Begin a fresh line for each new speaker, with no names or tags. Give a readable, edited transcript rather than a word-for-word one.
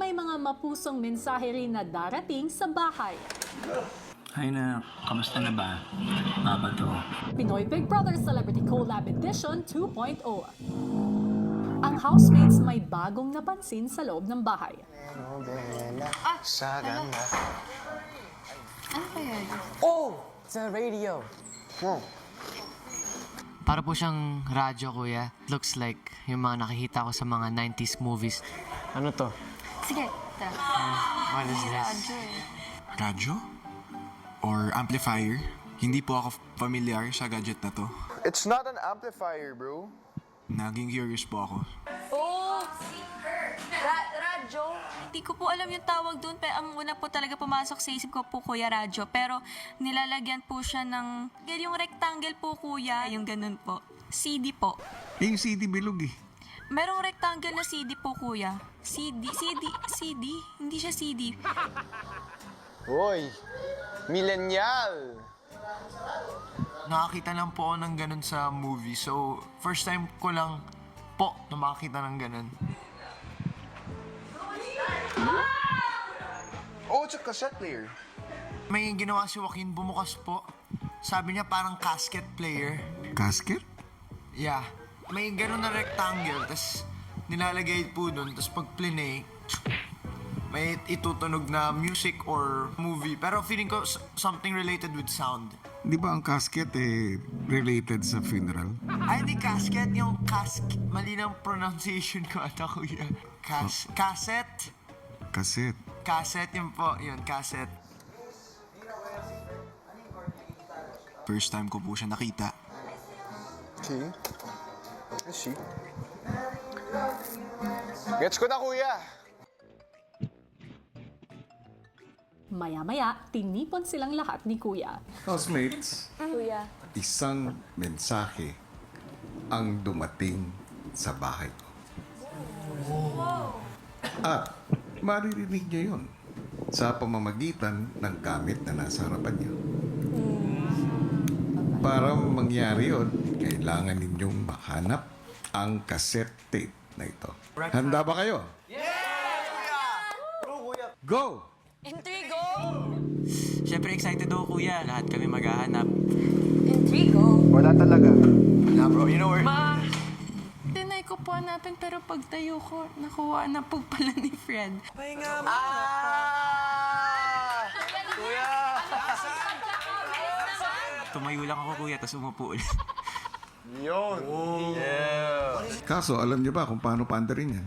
may mga mapusong mensahe rin na darating sa bahay.
Hi na, kamusta na ba? Baba to.
Pinoy Big Brother Celebrity Collab Edition 2.0. Ang housemates may bagong napansin sa loob ng bahay.
Sa ganda.
Ano kaya yun?
Oh! It's a radio.
Para po siyang radyo, kuya. Looks like yung mga nakikita ko sa mga 90s movies.
Ano to?
Sige, tara.
What is this?
Radyo eh.
Radyo? Or amplifier? Hindi po ako familiar sa gadget na to.
It's not an amplifier, bro.
Naging curious po ako.
Oh! Radyo? Hindi ko po alam yung tawag doon, pero ang una po talaga pumasok sa isip ko po, kuya, radyo. Pero nilalagyan po siya ng... Yung rectangle po, kuya. Yung ganun po. CD po.
Yung CD bilog eh.
Merong rectangle na CD po, kuya. CD? Hindi siya CD.
Hoy! Millennial!
Nakakita lang po ako ng ganun sa movie. So, first time ko lang po na makakita ng ganun.
Oh, it's a cassette player.
May ginawa si Joaquin, bumukas po. Sabi niya parang casket player.
Casket?
Yeah. May ganun na rectangle, tas nilalagay po dun. Tas pag play, may itutunog na music or movie. Pero feeling ko something related with sound.
Di ba ang casket related sa funeral?
Ay, hindi casket. Yung casket. Mali ng pronunciation ko ata, kuya. Cassette.
Cassette.
Cassette, yun po. Yun, cassette.
First time ko po siya nakita.
See? Let's see. Gets ko na, kuya!
Maya-maya, tinipon silang lahat ni Kuya.
Housemates,
Kuya.
isang mensahe ang dumating sa bahay ko. At maririnig niyo yun sa pamamagitan ng gamit na nasa harapan niyo. Para mangyari yun, kailangan ninyong mahanap ang cassette tape na ito. Handa ba kayo? Go!
Intrigo!
Siyempre excited ako, kuya. Lahat kami maghahanap.
Intrigo!
Wala talaga.
Nah, bro, you know where...
Ma! Tinay ko po hanapin, pero pagtayo ko, nakuha na po pala ni Fred.
Tumayo lang ako, kuya, tapos umupo ulit.
Yun.
Kaso, alam niyo ba kung paano paandarin yan?